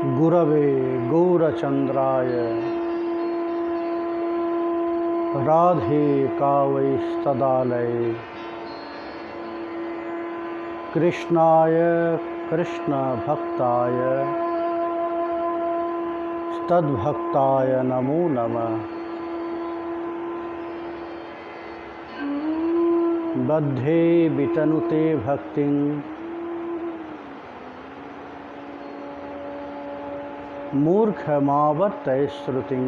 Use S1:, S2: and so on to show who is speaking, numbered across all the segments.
S1: गुरवे गौरचंद्राय राधे कावैस्तदालये कृष्णाय कृष्ण भक्ताय तद्भक्ताय नमो नमः। बद्धे वितनुते भक्तिं मूर्खमावर्तय श्रुतिं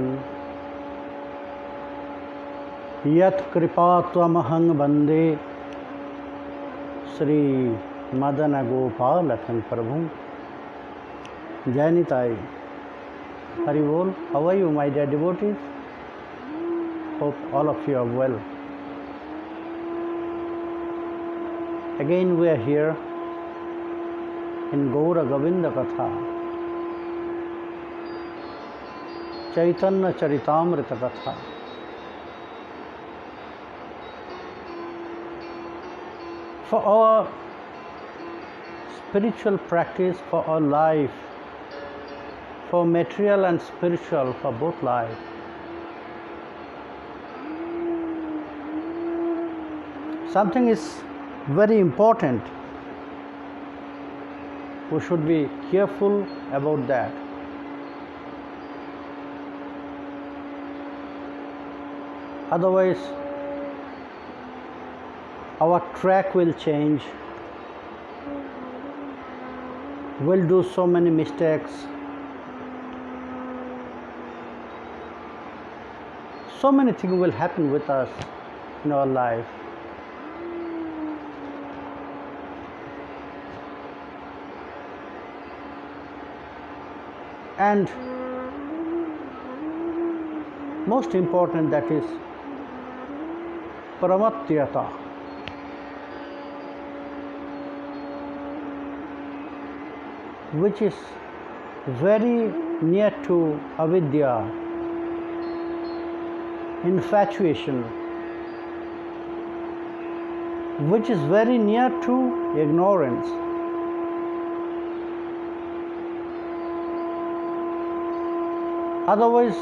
S1: यत्कृपात्वमहं वन्दे श्री मदन गोपालकं प्रभु। जय Nitai. Hari Bol. How are you, my dear devotees? Hope all of you are well. Again we are here in Gaura Govinda Katha, Chaitanya Charitamrita Katha. For our spiritual practice, for our life, for material and spiritual, for both life, something is very important. We should be careful about that. Otherwise, our track will change. We'll do so many mistakes. So many things will happen with us in our life. And most important, that is pramatyata, which is very near to avidya, infatuation, which is very near to ignorance. Otherwise,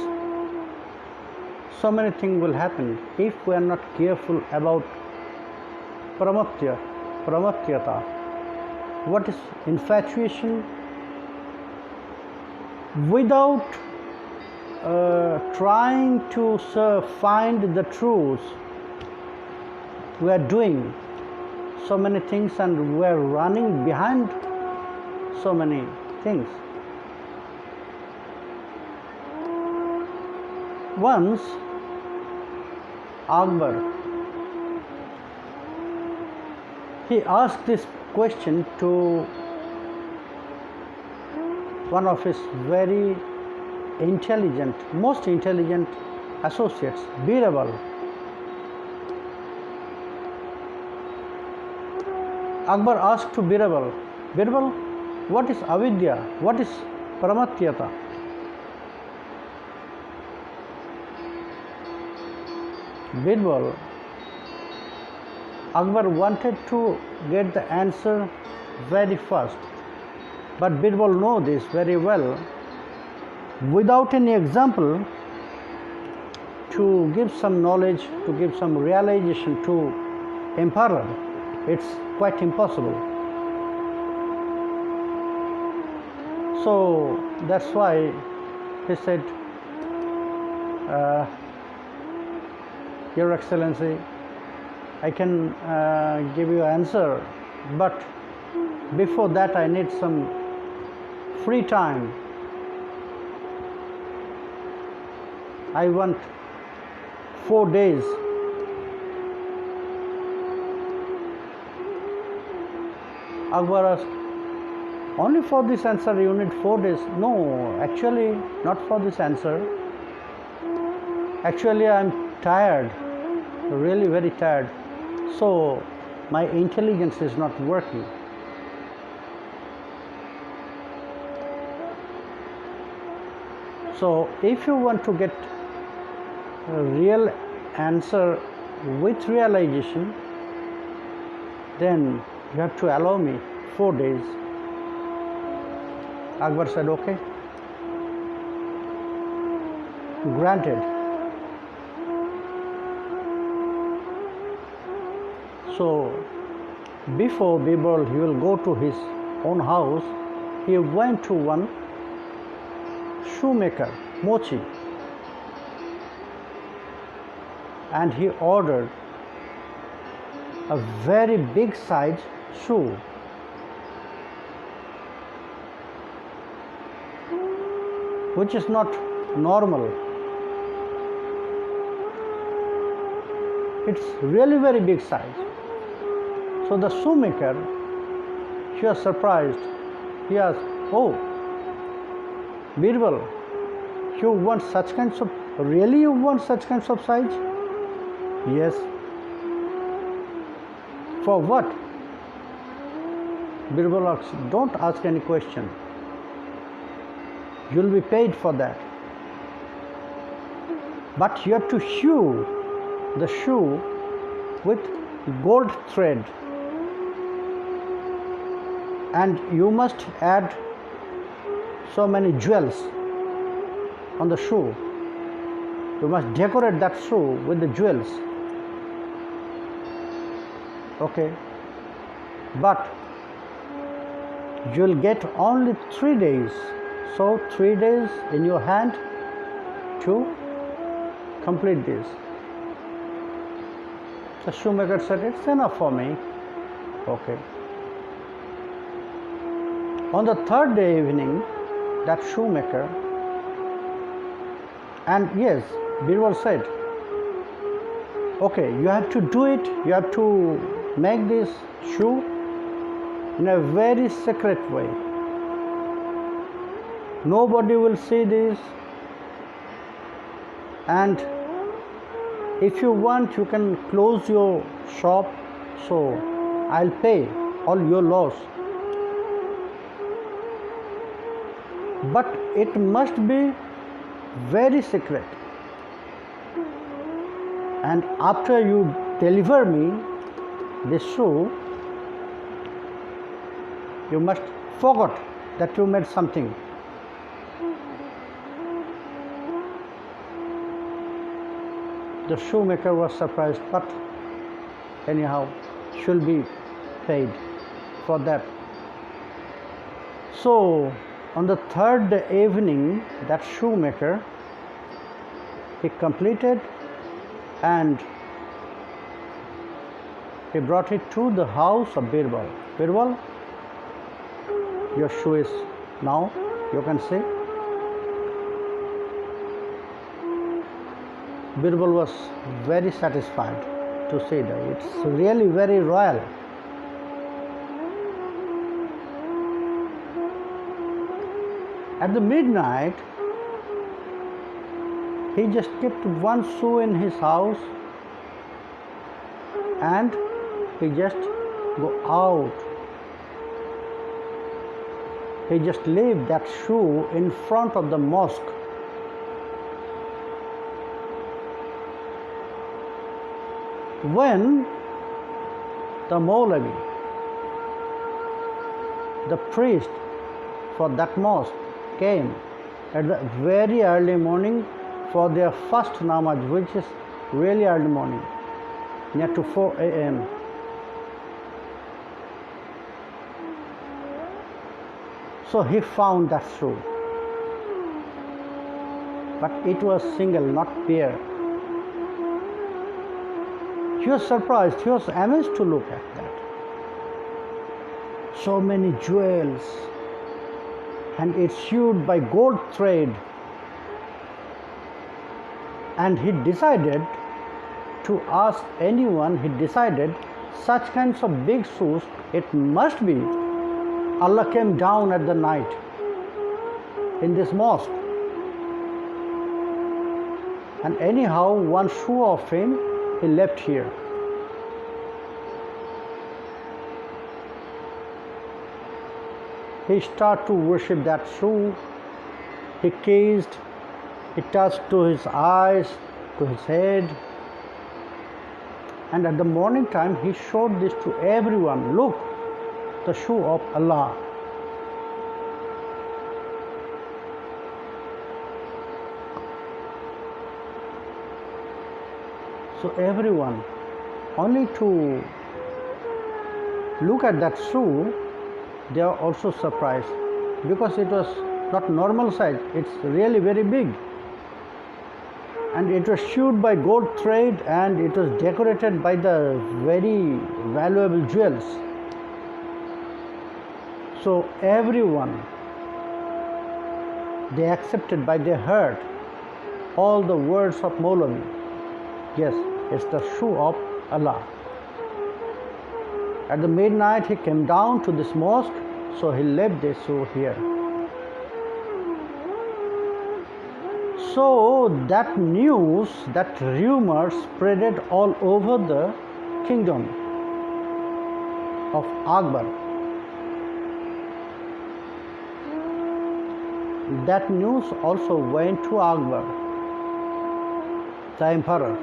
S1: so many things will happen if we are not careful about pramatyata. What is infatuation? Without trying to find the truth, we are doing so many things and we are running behind so many things. Once Akbar, he asked this question to one of his very intelligent, most intelligent associates, Birbal. Akbar asked to Birbal, Birbal, what is avidya? What is pramatyata? Birbal, Akbar wanted to get the answer very fast, but Birbal knows this very well. Without any example, to give some knowledge, to give some realization to emperor, it's quite impossible. So that's why he said, Your Excellency, I can give you an answer, but before that I need some free time. I want 4 days. Akbar asked, only for this answer you need 4 days? No, actually not for this answer. Actually I am tired, really very tired. So my intelligence is not working. So if you want to get a real answer with realization, then you have to allow me 4 days. Akbar said, okay, granted. So before Birbal he will go to his own house, he went to one shoemaker, Mochi, and he ordered a very big size shoe. Which is not normal. It's really very big size. So the shoemaker, he was surprised. He asked, "Oh, Birbal, you want such kinds of, really you want such kinds of size?" "Yes." "For what?" Birbal asked, "Don't ask any question. You'll be paid for that. But you have to sew the shoe with gold thread, and you must add so many jewels on the shoe. You must decorate that shoe with the jewels. Okay, but you'll get only 3 days. So 3 days in your hand to complete this." The shoemaker said, "It's enough for me." Okay. On the 3rd day evening, that shoemaker, and yes, Birbal said, "Okay, you have to do it. You have to make this shoe in a very secret way. Nobody will see this, and if you want, you can close your shop, so I'll pay all your loss. But it must be very secret. And after you deliver me this shoe, you must forget that you made something." The shoemaker was surprised, but anyhow, should be paid for that. So on the 3rd evening, that shoemaker, he completed and he brought it to the house of Birbal. "Birbal, your shoe is now, you can see." Birbal was very satisfied to see that it's really very royal. At the midnight, he just kept one shoe in his house and he just go out. He just leave that shoe in front of the mosque. When the Maulavi, the priest for that mosque, came at the very early morning for their first namaz, which is really early morning, near to 4 a.m. So he found that shoe, but it was single, not pair. He was surprised, he was amazed to look at that. So many jewels, and it's sewed by gold thread. And he decided to ask anyone, he decided such kinds of big shoes, it must be Allah came down at the night in this mosque. And anyhow, one shoe of him, he left here. He started to worship that shoe. He kissed, he touched to his eyes, to his head. And at the morning time, he showed this to everyone. Look, the shoe of Allah. So everyone, only to look at that shoe, they are also surprised, because it was not normal size, it's really very big. And it was sewed by gold thread, and it was decorated by the very valuable jewels. So everyone, they accepted by their heart all the words of Maulavi. Yes, it's the shoe of Allah. At the midnight he came down to this mosque, so he left this shoe here. So that news, that rumor spreaded all over the kingdom of Akbar. That news also went to Akbar, the emperor.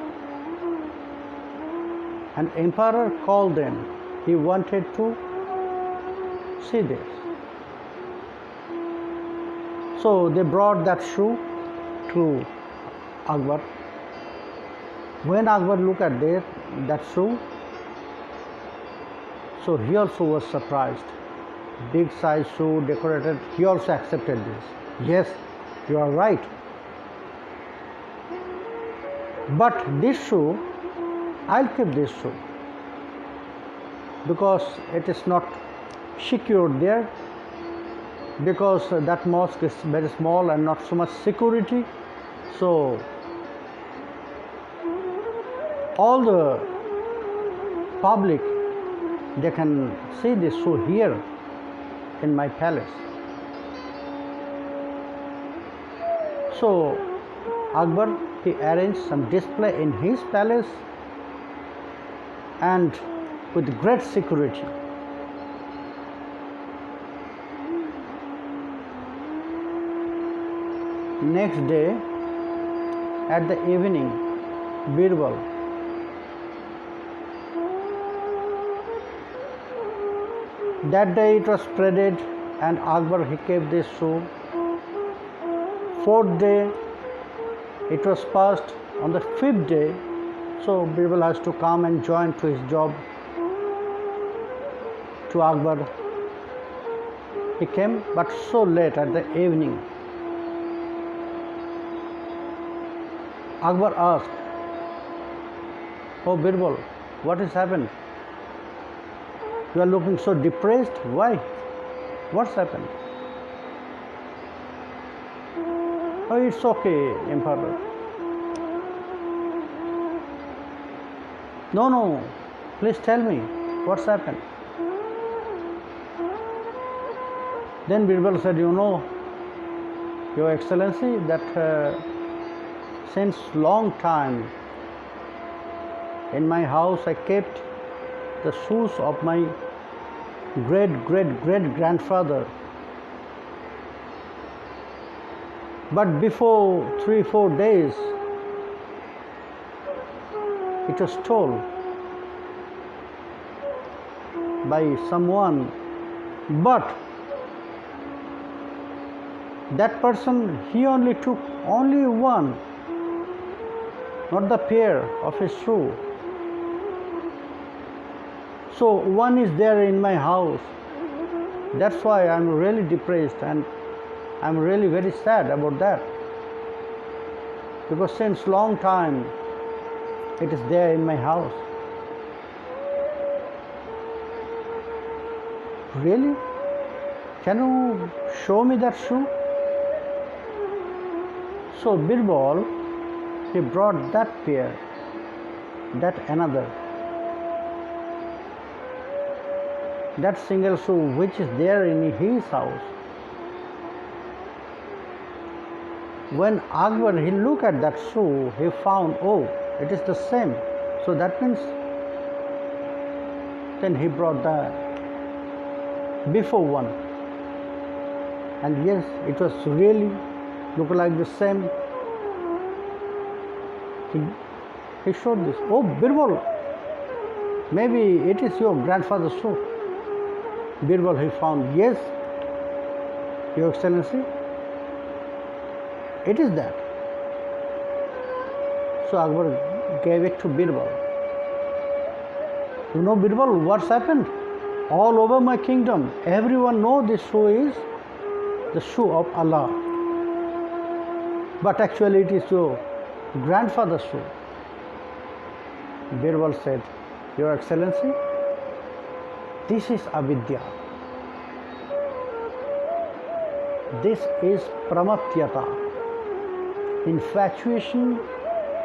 S1: And emperor called them. He wanted to see this. So they brought that shoe to Akbar. When Akbar looked at that shoe, so he also was surprised. Big size shoe, decorated, he also accepted this. Yes, you are right. But this shoe, I'll keep this shoe, because it is not secured there, because that mosque is very small and not so much security. So all the public, they can see this shoe here in my palace. So Akbar, he arranged some display in his palace, and with great security. Next day, at the evening, Birbal, that day it was spreaded, and Akbar, he kept this shoe. Fourth day, it was passed. On the fifth day, so Birbal has to come and join to his job. To Akbar, he came, but so late at the evening. Akbar asked, "Oh Birbal, what has happened? You are looking so depressed. Why? What's happened?" "Oh, it's okay, Emperor." No, please tell me, what's happened?" Then Birbal said, "You know, Your Excellency, that since long time in my house I kept the shoes of my great grandfather. But before 3-4 days, it was stolen by someone. But that person, he only took only one, not the pair of his shoe. So one is there in my house. That's why I'm really depressed, and I'm really very sad about that, because since long time it is there in my house." "Really? Can you show me that shoe?" So Birbal, he brought that pair, that another, that single shoe which is there in his house. When Akbar, he looked at that shoe, he found, oh, it is the same. So that means, then he brought the before one. And yes, it was really look like the same. He showed this. "Oh, Birbal, maybe it is your grandfather's shoe." Birbal, he found, "Yes, Your Excellency, it is that." So Akbar gave it to Birbal. You know, Birbal, what's happened? All over my kingdom, everyone knows this shoe is the shoe of Allah. But actually it is your grandfather's shoe. Birbal said, Your Excellency, this is avidya. This is pramatyata, infatuation,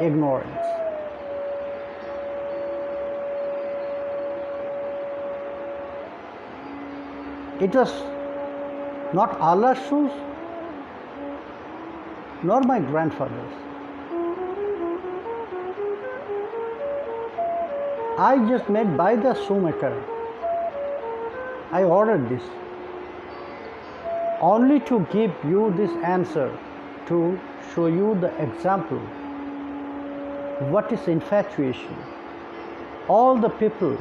S1: ignorance. It was not Allah's shoes, nor my grandfather's. I just made by the shoemaker. I ordered this only to give you this answer, to show you the example. What is infatuation? All the people,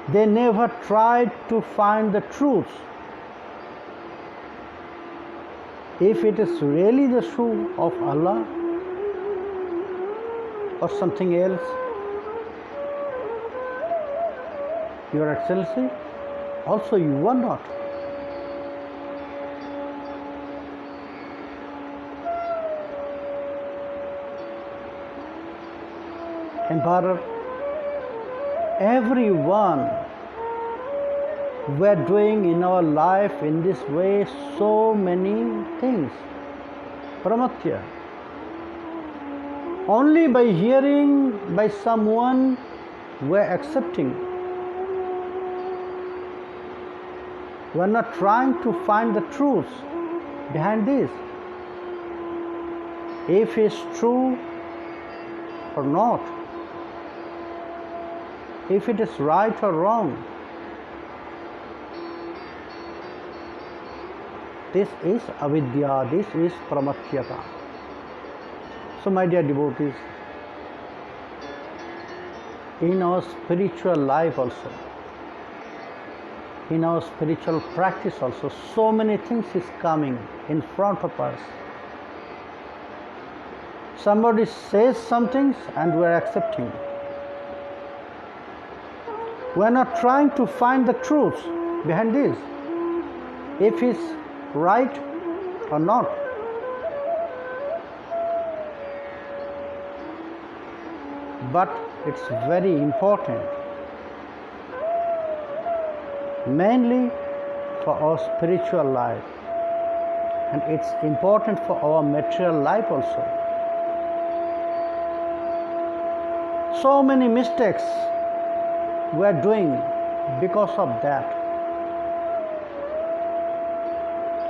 S1: they never tried to find the truth. If it is really the shoe of Allah or something else. Your Excellency, also you are not. Emperor, everyone, we are doing in our life in this way so many things. Pramatya. Only by hearing by someone we are accepting. We are not trying to find the truth behind this. If it's true or not. If it is right or wrong. This is avidya, this is pramatyata. So my dear devotees, in our spiritual life also, in our spiritual practice also, so many things is coming in front of us. Somebody says some things and we are accepting. We are not trying to find the truth behind this, if it's right or not. But it's very important, mainly for our spiritual life, and it's important for our material life also. So many mistakes we are doing because of that.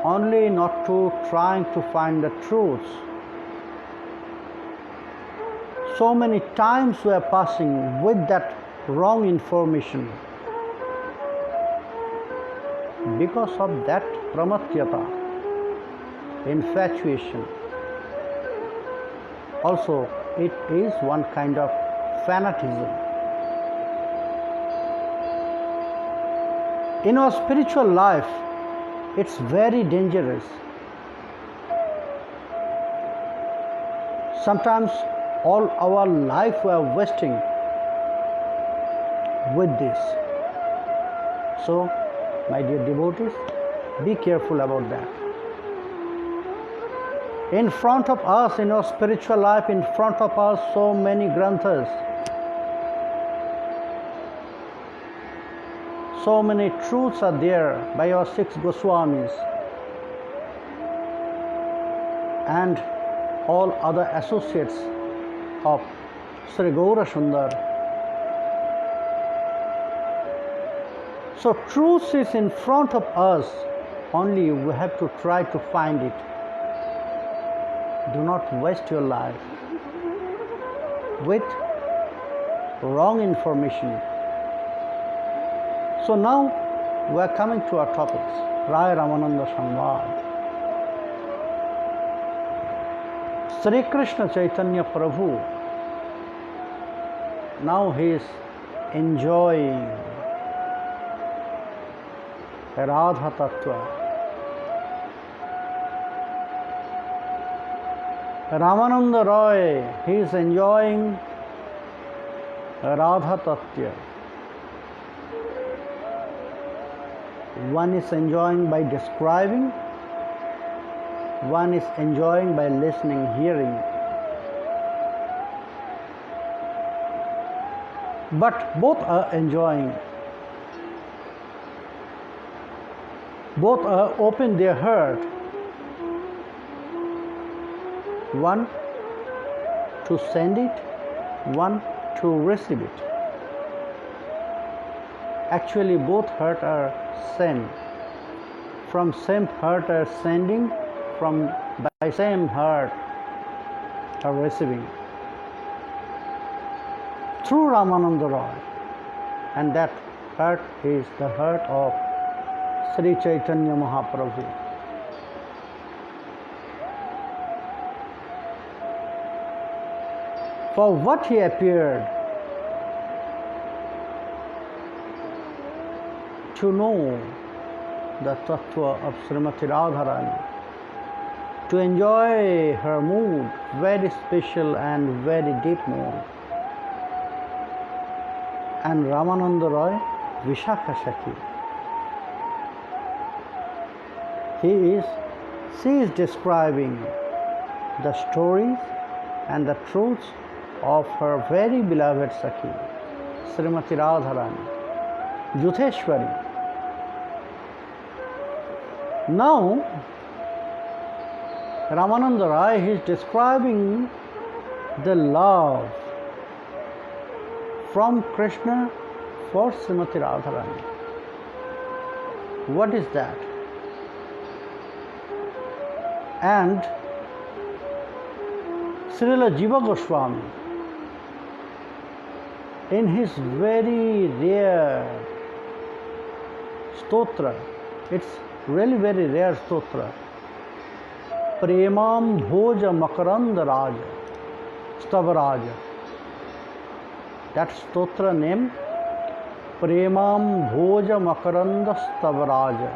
S1: Only not to trying to find the truth. So many times we are passing with that wrong information. Because of that pramatyata, infatuation. Also, it is one kind of fanaticism. In our spiritual life, it's very dangerous. Sometimes all our life we are wasting with this. So, my dear devotees, be careful about that. In front of us, in our spiritual life, in front of us, so many granthas, so many truths are there by our 6 Goswamis and all other associates of Sri Gaura Sundar. So truth is in front of us, only we have to try to find it. Do not waste your life with wrong information. So now we are coming to our topics. Raya Ramanand Samvad. Sri Krishna Chaitanya Prabhu, now he is enjoying Radha Tattva. Ramananda Roy, he is enjoying Radha Tattva. One is enjoying by describing, one is enjoying by listening, hearing. But both are enjoying. Both are open their heart. One to send it, one to receive it. Actually, both hearts are sent. From same heart are sending, from by same heart are receiving. Through Ramananda Roy, and that heart is the heart of Sri Chaitanya Mahaprabhu. For what he appeared, to know the tattva of Srimati Radharani, to enjoy her mood, very special and very deep mood. And Ramananda Roy, Vishakha Sakhi. She is describing the stories and the truths of her very beloved Sakhi, Srimati Radharani, Yutheshwari. Now, Ramananda Roy is describing the love from Krishna for Srimati Radharani. What is that? And Srila Jiva Goswami, in his very rare stotra, it's really very rare stotra, Premam Bhoja Makaranda Raja, Stavaraja. That stotra name, Premam Bhoja Makaranda Stavaraja.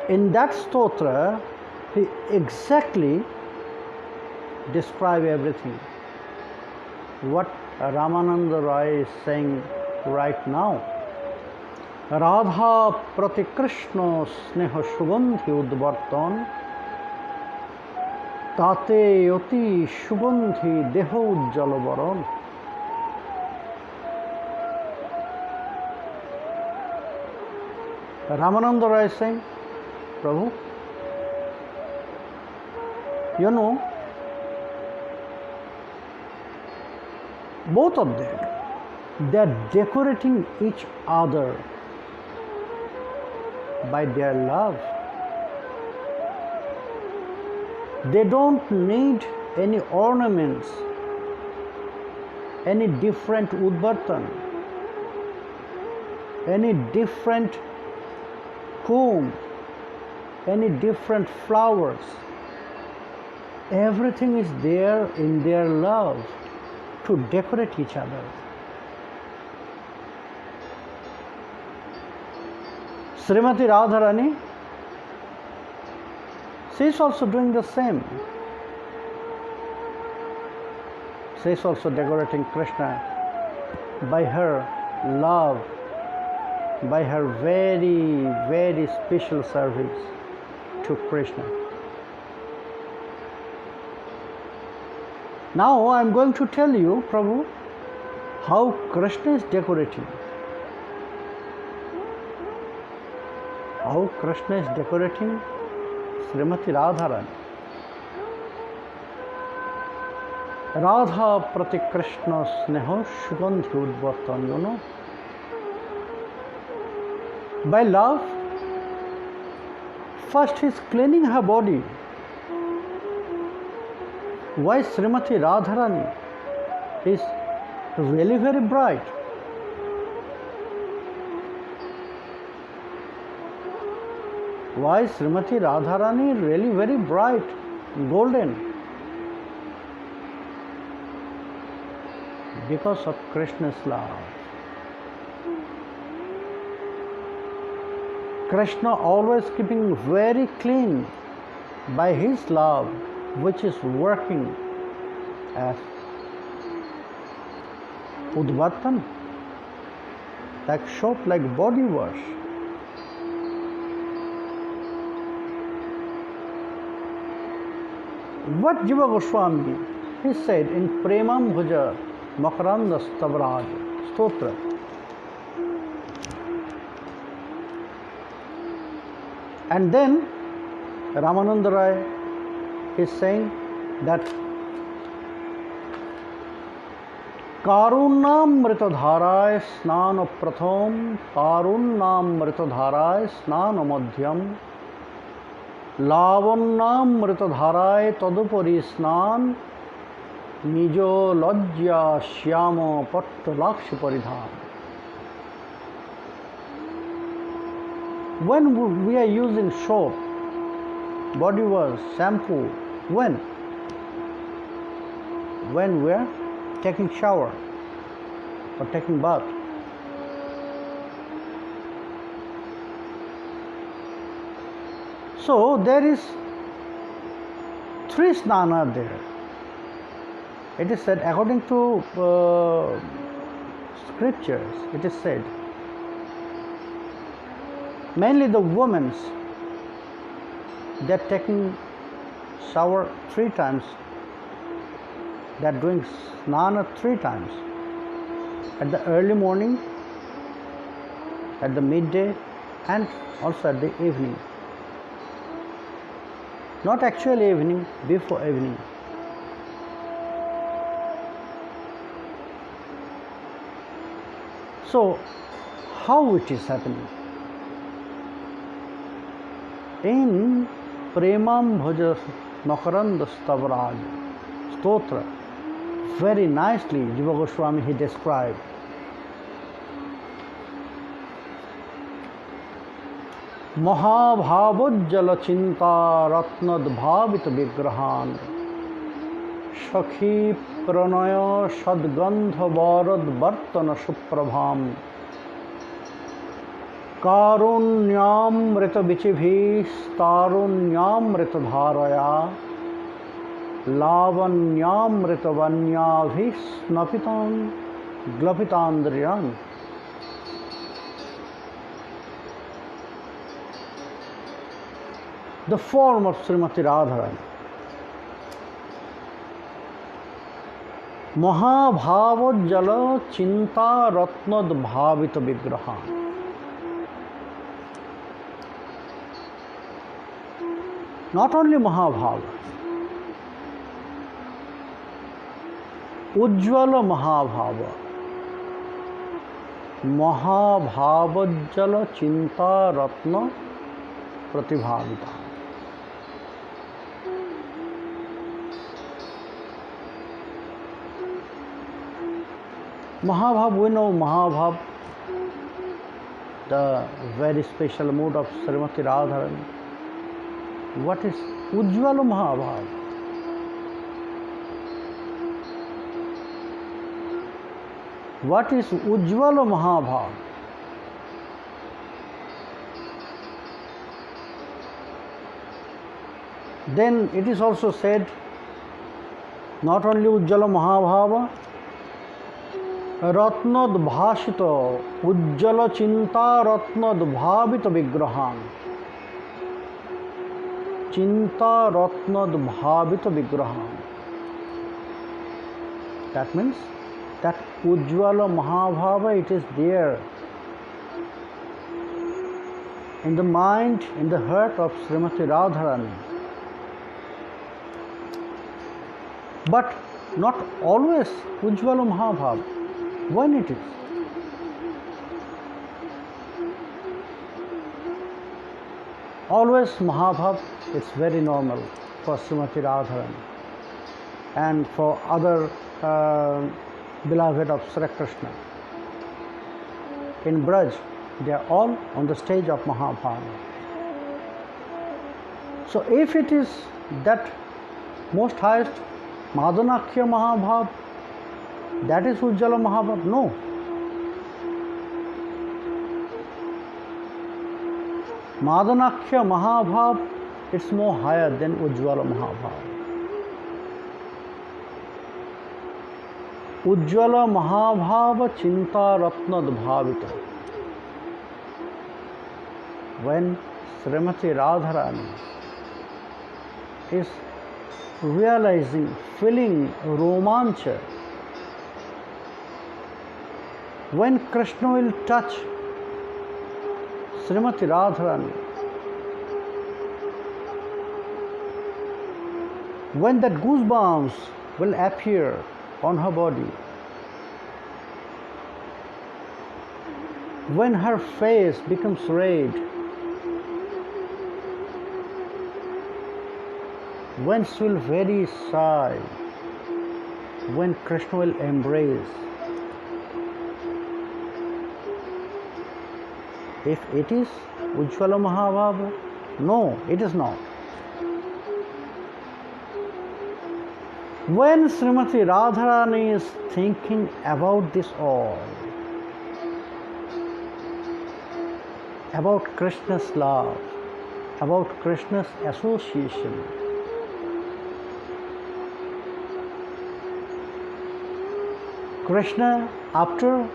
S1: In that stotra, he exactly describes everything. What Ramananda Roy is saying right now. Radha Prati Krishna Sneha Sugandhi Udvartan Tate Yoti Sugandhi Deho Ujjalabaran. Ramananda Roy is saying, Prabhu, you know, both of them, they are decorating each other by their love. They don't need any ornaments, any different udbartan, any different comb, any different flowers. Everything is there in their love to decorate each other. Srimati Radharani, she is also doing the same. She is also decorating Krishna by her love, by her very, very special service to Krishna. Now I am going to tell you, Prabhu, how Krishna is decorating. How Krishna is decorating Srimati Radharani. Radha Prati Krishna Sneho Sugandhi Udvartan, you know. By love, first he is cleaning her body. Why Srimati Radharani is really very bright? Why Srimati Radharani really very bright, golden? Because of Krishna's love. Krishna always keeping very clean by His love, which is working as Udvatan, like soap, like body wash. What Jiva Goswami, he said in Premam Bhuja Makaranda Stavraj Stotra. And then Ramanand Raya is saying that कारुण्यमृतधाराय स्नान प्रथम कारुण्यमृतधाराय स्नान मध्यम लावण्यामृतधाराय तदुपरि स्नान निजो लज्जा श्याम पट्टलाक्ष परिधान. When we are using soap, body wash, shampoo, when we are taking shower or taking bath. So there is 3 snana there. It is said, according to scriptures, it is said, mainly the women, they are taking shower 3 times. They are doing snana 3 times. At the early morning, at the midday, and also at the evening. Not actually evening, before evening. So, how it is happening? In Premam Bhaja Makaranda Stavraj Stotra, very nicely Jiva Goswami he described. Mahabhavojjala chinta ratnad bhavit vigrahan Shakhi pranaya sadgandha varad vartana suprabham Karunyamrita vichibhi starunyamrita dharaya Lavanyamrita vanyabhi snapitan glapitandriyan. The form of Srimati Radharani. Mahabhavojjala chinta ratnad bhavita vigrahan. Not only Mahabhava, Ujjvala Mahabhava, Mahabhavojjala chinta ratna pratibhavita. Mahabhav, we know Mahabhav, the very special mood of Srimati Radharani. What is Ujjvala Mahabhav? What is Ujjvala Mahabhav? Then it is also said, not only Ujjvala Mahabhava, Ratnad Bhashita, Ujjala Chinta Ratnad Bhavita Vigrahan. Chinta Ratnad Bhavita Vigrahan. That means that Ujjvala Mahabhava, it is there in the mind, in the heart of Srimati Radharani. But not always Ujjvala Mahabhava. When it is? Always Mahabhav, it's very normal for Srimati Radharani and for other beloved of Sri Krishna. In Braj, they are all on the stage of Mahabhav. So if it is that most highest Madanakhya Mahabhav, that is Ujjvala Mahabhav? No. Madanakhya Mahabhav It's more higher than Ujjvala Mahabhava. Ujjvala Mahabhava Chinta Ratnad Bhavita. When Srimati Radharani is realizing, feeling romancha, when Krishna will touch Srimati Radharani, when that goosebumps will appear on her body, when her face becomes red, when she will very sigh, when Krishna will embrace. If it is Ujjvala Mahabhava, no, it is not. When Srimati Radharani is thinking about this all, about Krishna's love, about Krishna's association, Krishna, after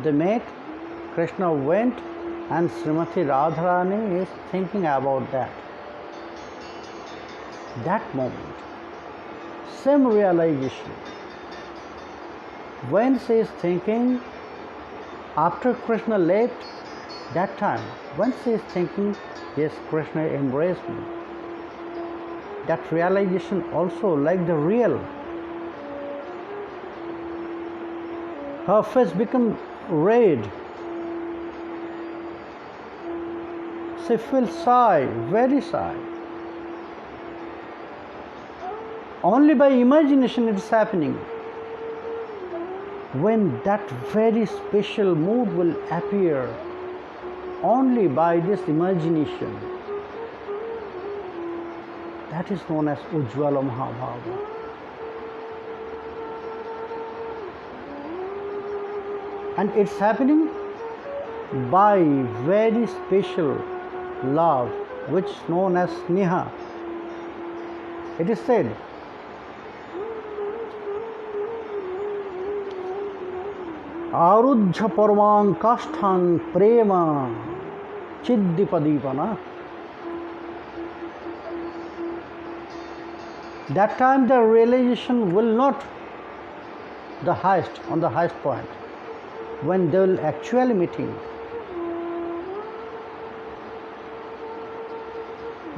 S1: they met, Krishna went and Srimati Radharani is thinking about that. That moment, same realization. When she is thinking after Krishna left, that time, when she is thinking, yes, Krishna embraced me, that realization also like the real. Her face become red. She feels shy, very shy. Only by imagination it is happening. When that very special mood will appear, only by this imagination, that is known as Ujjvala Mahabhava. And it's happening by very special love, which is known as Sneha. It is said, Arujha Parvang Kasthang Prema Chiddipadipana. That time the realization will not the highest, on the highest point, when they will actually meeting.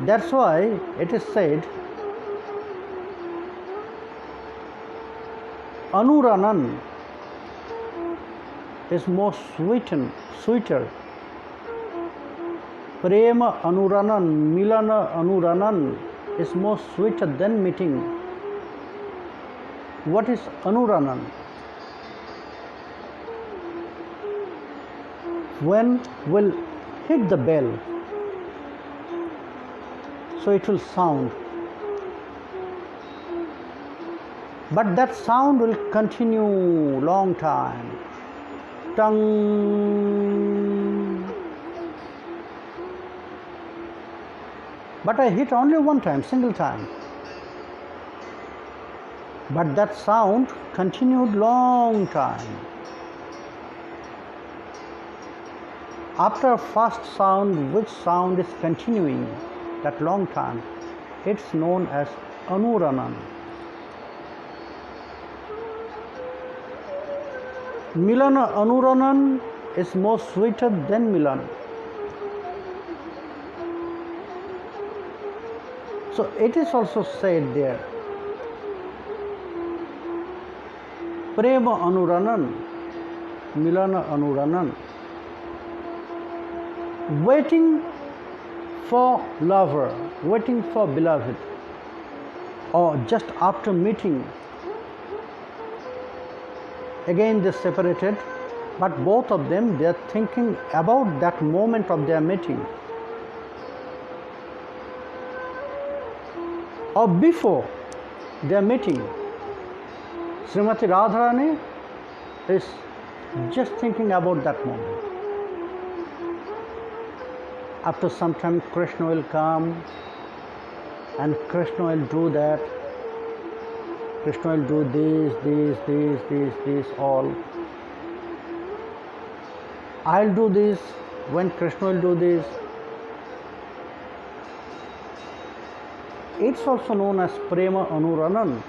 S1: That's why it is said, Anuranan is more sweeter. Prema Anuranan, Milana Anuranan is more sweeter than meeting. What is Anuranan? When will hit the bell, so it will sound. But that sound will continue long time. Tung. But I hit only one time, single time. But that sound continued long time. After first sound, which sound is continuing that long time, it's known as Anuranan. Milana Anuranan is more sweeter than Milan. So it is also said there, Prema Anuranan, Milana Anuranan. Waiting for lover, waiting for beloved, or just after meeting, again they separated, but both of them, they are thinking about that moment of their meeting, or before their meeting. Srimati Radharani is just thinking about that moment. After some time Krishna will come and Krishna will do that. Krishna will do this, all. I'll do this when Krishna will do this. It's also known as Prema Anuranan,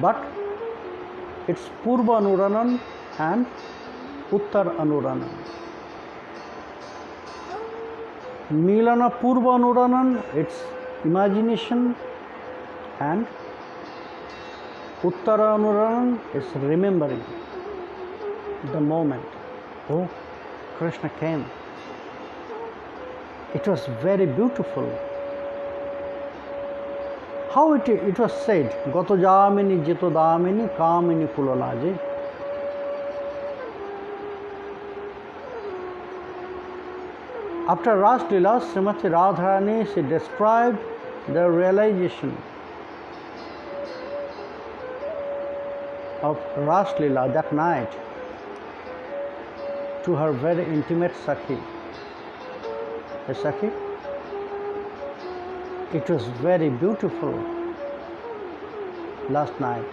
S1: but it's Purva Anuranan and Uttar Anuranan. Milana Purva Anuranan, it's imagination, and Uttara Anuranan is remembering the moment. Oh, Krishna came. It was very beautiful. How it was said, Gato Jamini Jito Damini Kamini Kulalaji. After Ras Leela, Srimati Radharani, she described the realization of Ras Leela that night to her very intimate Sakhi. The Sakhi, it was very beautiful last night.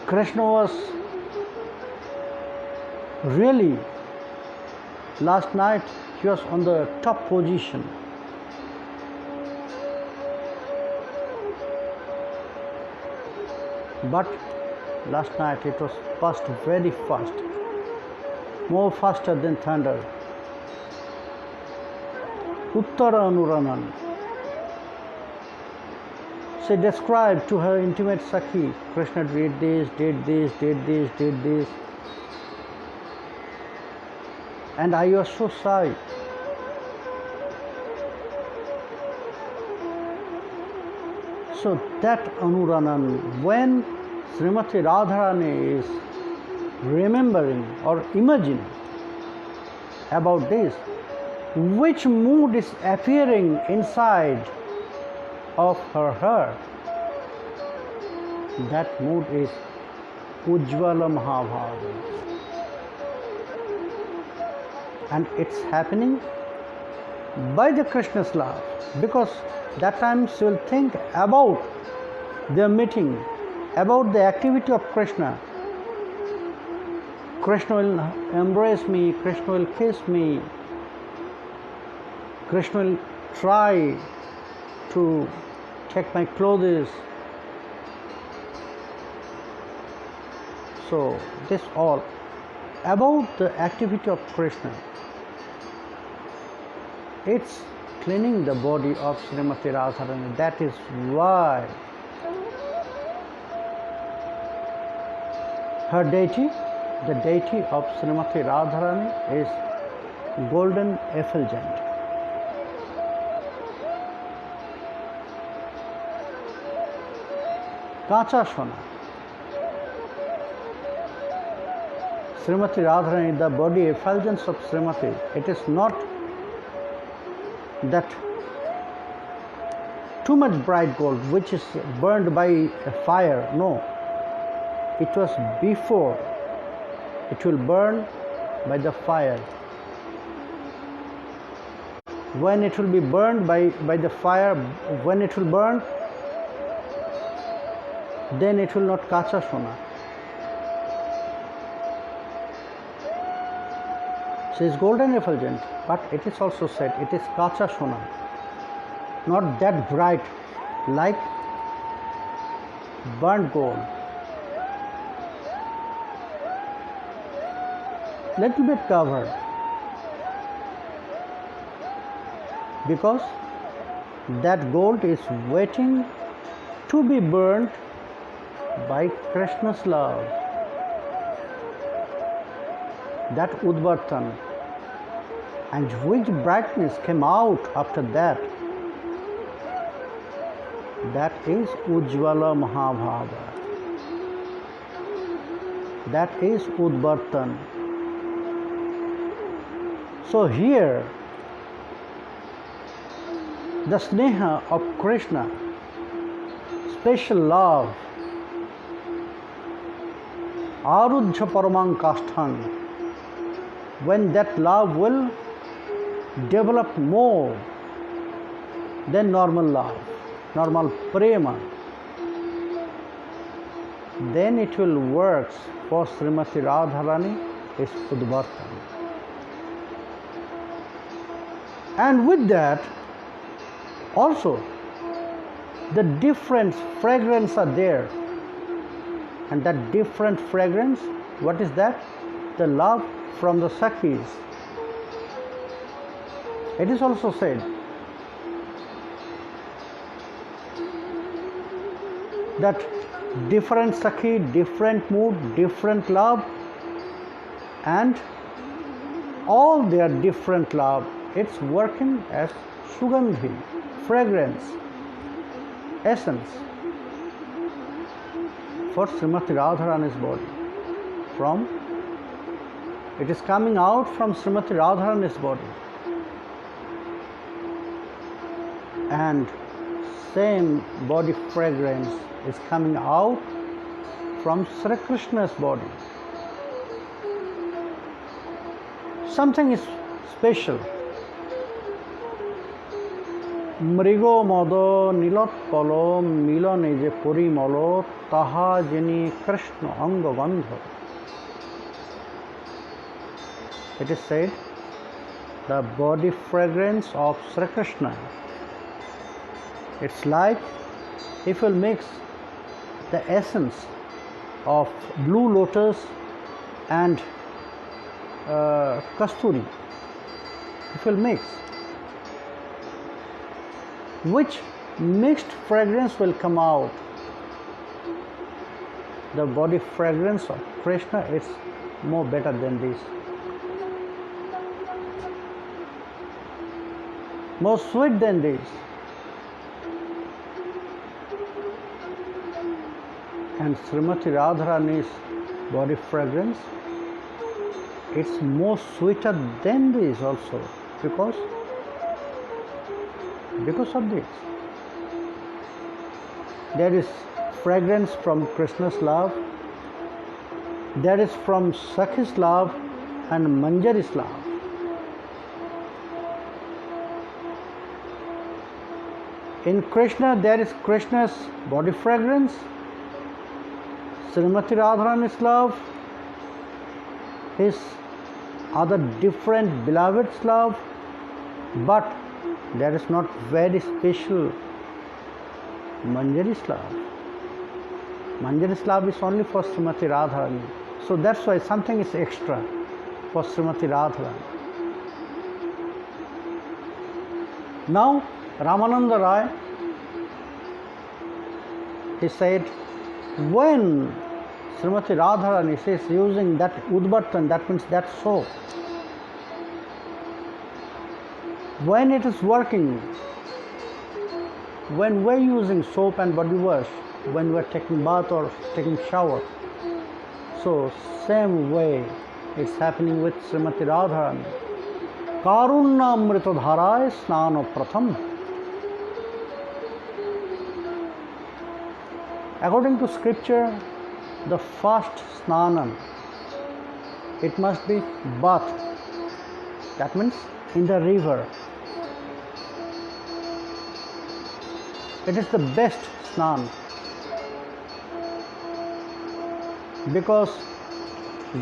S1: Krishna was really, last night he was on the top position. But last night it was passed very fast, more faster than thunder. Uttara Anuranan. She described to her intimate Sakhi, Krishna did this, did this. And I was so shy. So that Anuranan, when Srimati Radharani is remembering or imagining about this, which mood is appearing inside of her, that mood is Ujjvala Mahabhava. And it's happening by the Krishna's love, because that time she will think about their meeting, about the activity of Krishna. Krishna will embrace me, Krishna will kiss me, Krishna will try to take my clothes. So this all about the activity of Krishna. It's cleaning the body of Srimati Radharani. That is why her deity, the deity of Srimati Radharani, is golden effulgent. Kacha Sona. Srimati Radharani, the body effulgence of Srimati, it is not that too much bright gold which is burned by a fire. No, it was before it will burn by the fire. When it will be burned by the fire, when it will burn, then it will not kacha sona. She is golden effulgent, but it is also said it is kacha sona, not that bright like burnt gold. Little bit covered, because that gold is waiting to be burnt by Krishna's love. That Udvartan, and which brightness came out after that, that is Ujjvala Mahabhava. That is Udvartan. So here, the sneha of Krishna, special love arudhya paramang kasthang, when that love will develop more than normal love, normal prema, then it will work for Srimati Radharani is Udvartan. And with that, also, the different fragrance are there. And that different fragrance, what is that? The love from the Sakhis. It is also said that different Sakhi, different mood, different love, and all their different love, it's working as Sugandhi, fragrance, essence for Srimati Radharani's body. It is coming out from Srimati Radharani's body. And same body fragrance is coming out from Sri Krishna's body. Something is special. মৃগ মদ নীলোৎপল মিলনে যে পরিমল তাহা যিনি Krishna অঙ্গগন্ধ. It is said the body fragrance of Sri Krishna, it's like if you mix the essence of blue lotus and kasturi, if you mix, which mixed fragrance will come out? The body fragrance of Krishna is more better than this, more sweet than this. And Srimati Radharani's body fragrance, it's more sweeter than this also, because of this. There is fragrance from Krishna's love, there is from Sakhi's love and Manjari's love. In Krishna there is Krishna's body fragrance, Srimati Radharani's love, his other different beloved's love, but there is not very special Manjari's love. Manjari's love is only for Srimati Radharani. So that's why something is extra for Srimati Radharani. Now Ramananda Raya, he said, when Srimati Radharani is using that Udvartan, that means that soap, when it is working, when we're using soap and body wash, when we're taking bath or taking shower, so same way it's happening with Srimati Radharani. Karunna Amrita Dharay Snano Pratham. According to scripture, the first snanam, it must be bath, that means in the river. It is the best snan, because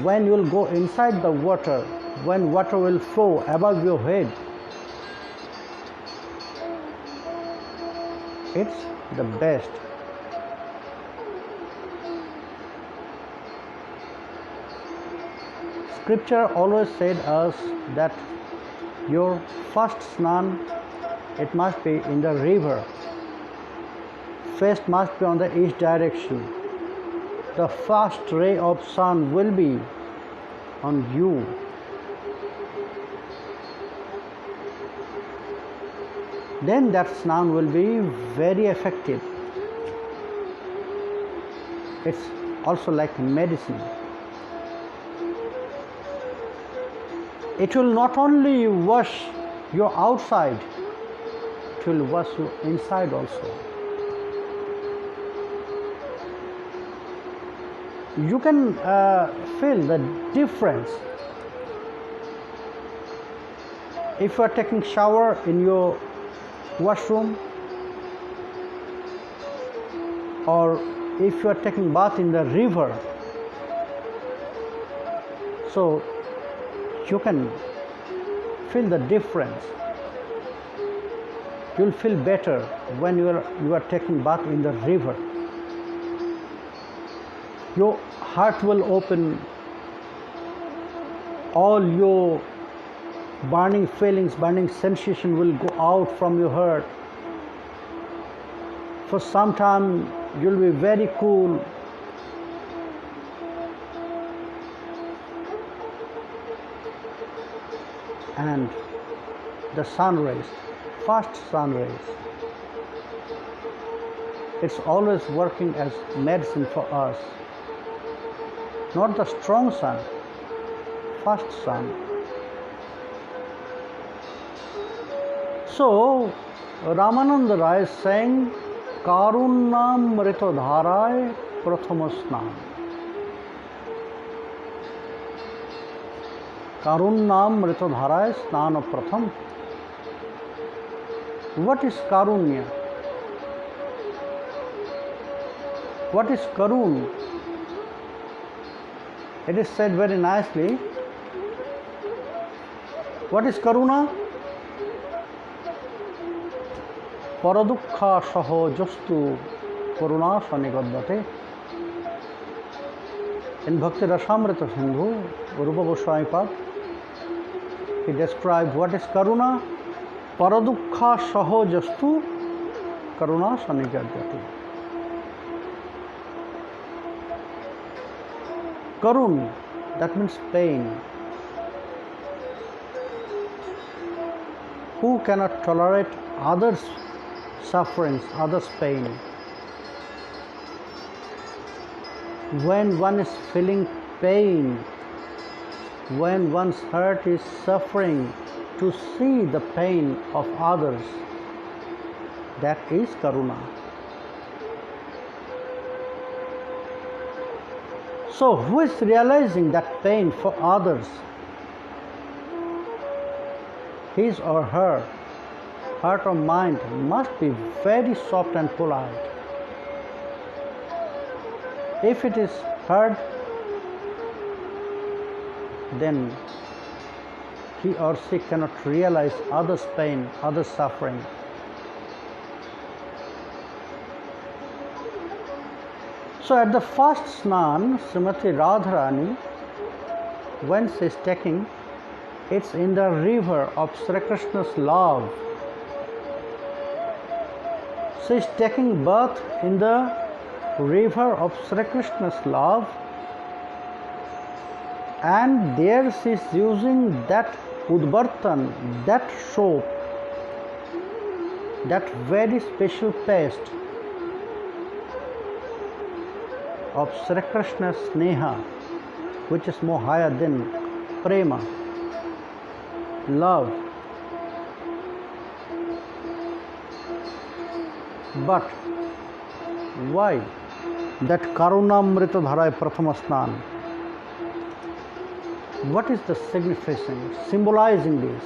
S1: when you will go inside the water, when water will flow above your head, it's the best. Scripture always said us that your first snan, it must be in the river. Face must be on the east direction. The first ray of sun will be on you. Then that snan will be very effective. It's also like medicine. It will not only wash your outside, it will wash you inside also. you can feel the difference. If you are taking shower in your washroom, or if you are taking bath in the river, so you can feel the difference. You'll feel better when you are taking bath in the river. Your heart will open, all your burning feelings, burning sensation will go out from your heart. For some time you'll be very cool. And the sun rays, first sun rays, it's always working as medicine for us. Not the strong sun, first sun. So Ramanand Raya is saying, Karunnam Mritodharay Prathamasnam. Karunnam Mritodharay Snana Pratham. What is Karunya? What is Karun? It is said very nicely. What is Karuna? Paradukha Saho Jastu Karuna Sanigaddate. In Bhakti Rasamrita Sindhu, Rupa Goswami Pad, he described what is Karuna. Paradukha Saho Jastu Karuna Sanigaddate. Karun, that means pain. Who cannot tolerate others' sufferings, others' pain? When one is feeling pain, when one's heart is suffering, to see the pain of others, that is Karuna. So who is realizing that pain for others? His or her heart or mind must be very soft and polite. If it is hard, then he or she cannot realize others' pain, others' suffering. So at the first snan, Srimati Radharani, when she is taking, it's in the river of Sri Krishna's love. She is taking bath in the river of Sri Krishna's love, and there she is using that udvartan, that soap, that very special paste of Sri Krishna's sneha, which is more higher than prema, love. But why that Karunamrita Dharay Prathamasnan? What is the significance, symbolizing this?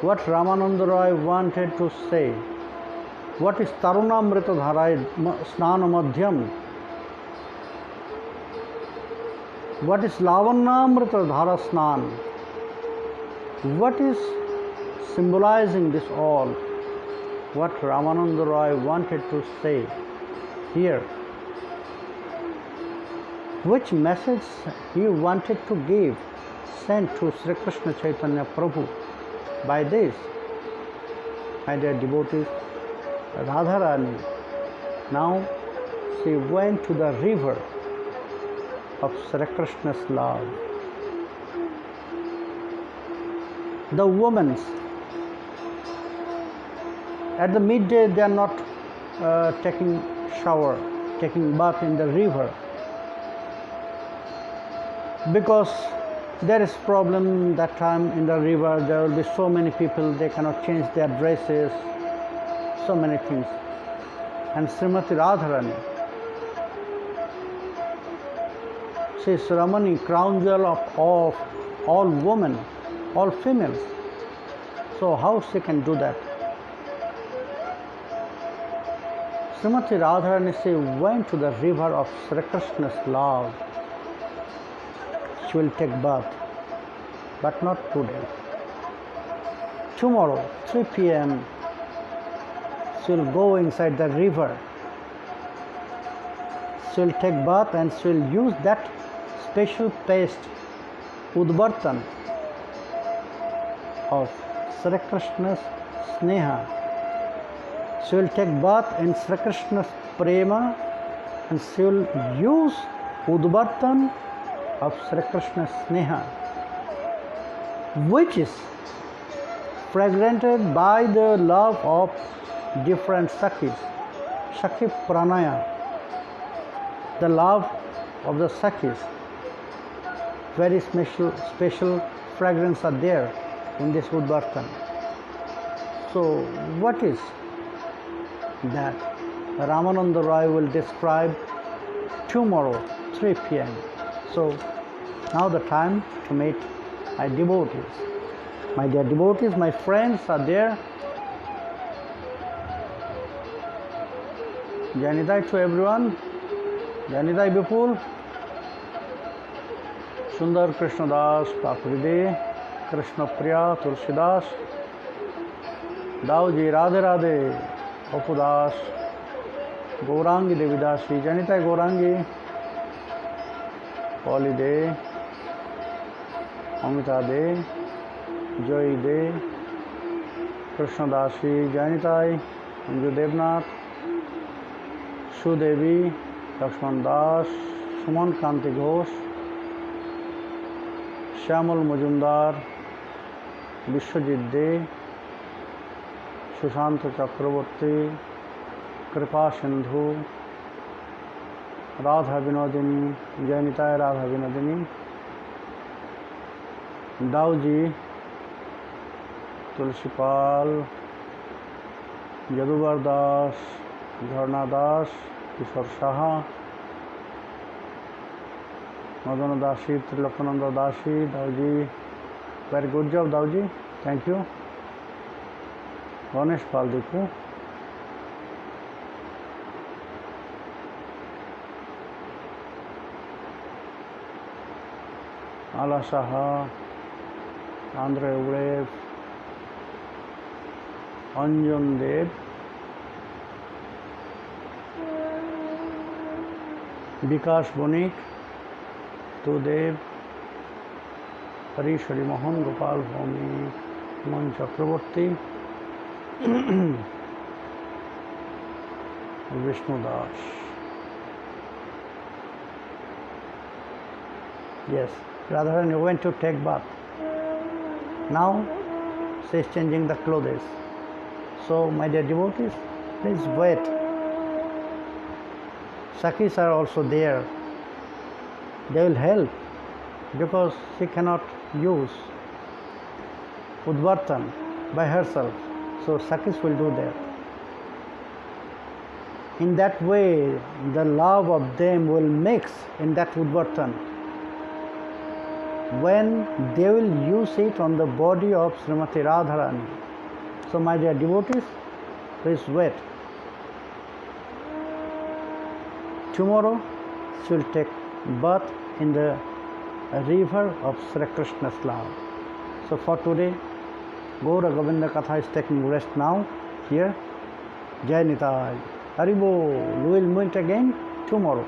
S1: What Ramananda Roy wanted to say? What is Tarunamrita Dharay Snana Madhyam? What is Lavannamrita Dhara Snan? What is symbolizing this all? What Ramananda Roy wanted to say here? Which message he wanted to give, sent to Sri Krishna Chaitanya Prabhu by this? My dear devotees, Radharani, now she went to the river of Sri Krishna's love. The women, at the midday they are not taking shower, taking bath in the river, because there is problem that time in the river. There will be so many people, they cannot change their dresses, so many things. And Srimati Radharani, She is Ramani, crown jewel of all women, all females. So how she can do that? Srimati Radharani, she went to the river of Sri Krishna's love. She will take bath, but not today. Tomorrow, 3 p.m., she will go inside the river. She will take bath and she will use that special paste, Udvartan, of Sri Krishna's Sneha. She will take bath in Sri Krishna's Prema and she will use Udvartan of Sri Krishna's Sneha, which is fragmented by the love of different Sakhis, Sakhi Pranaya, the love of the Sakhis. Very special fragrance are there in this Udvartan. So what is that? Ramanand Raya will describe tomorrow 3 p.m. So now the time to meet my devotees. My dear devotees, my friends are there. Janidai to everyone. Janidai Bipul. Sundar Krishna Das, Papride, Krishna Priya, Tulsidas, Dauji, Radhe Radhe, Opudas, Gaurangi Devidasi, Janitai Gaurangi, Poli De, Amita De, Joy De, Krishna Dasi, Janitai, Anju Devnath, Sudevi, Lakshman Das, Suman Kanti Ghosh, Shyamul Majumdar, Vishwajit De, Sushant Chakraborty, Kripa Sindhu, Radha Vinodini, Jainitai Radha Vinodini, Dauji, Tulsipal, Yaduvar Das, Dharna Das, Kishore Shaha, Madana Dashi, Trilokananda Dashi, Dauji. Very good job, Dauji. Thank you. Ganesh Paldiku. Ala Saha, Andre Urev, Anjan Dev, Vikas Bonik, Tudev, Parishwari Mohan, Gopal Bhomik, Mohan Chakraborty, Vishnu Das. Yes, Radharani went to take bath. Now she is changing the clothes. So, my dear devotees, please wait. Sakhis are also there. They will help because she cannot use Udvartan by herself. So Sakhis will do that. In that way, the love of them will mix in that Udvartan. When they will use it on the body of Srimati Radharani. So my dear devotees, please wait. Tomorrow she will take bath in the river of Sri Krishna's love. So for today, Gaura Govinda Katha is taking rest now here. Jai Nitai. Haribo. We will meet again tomorrow.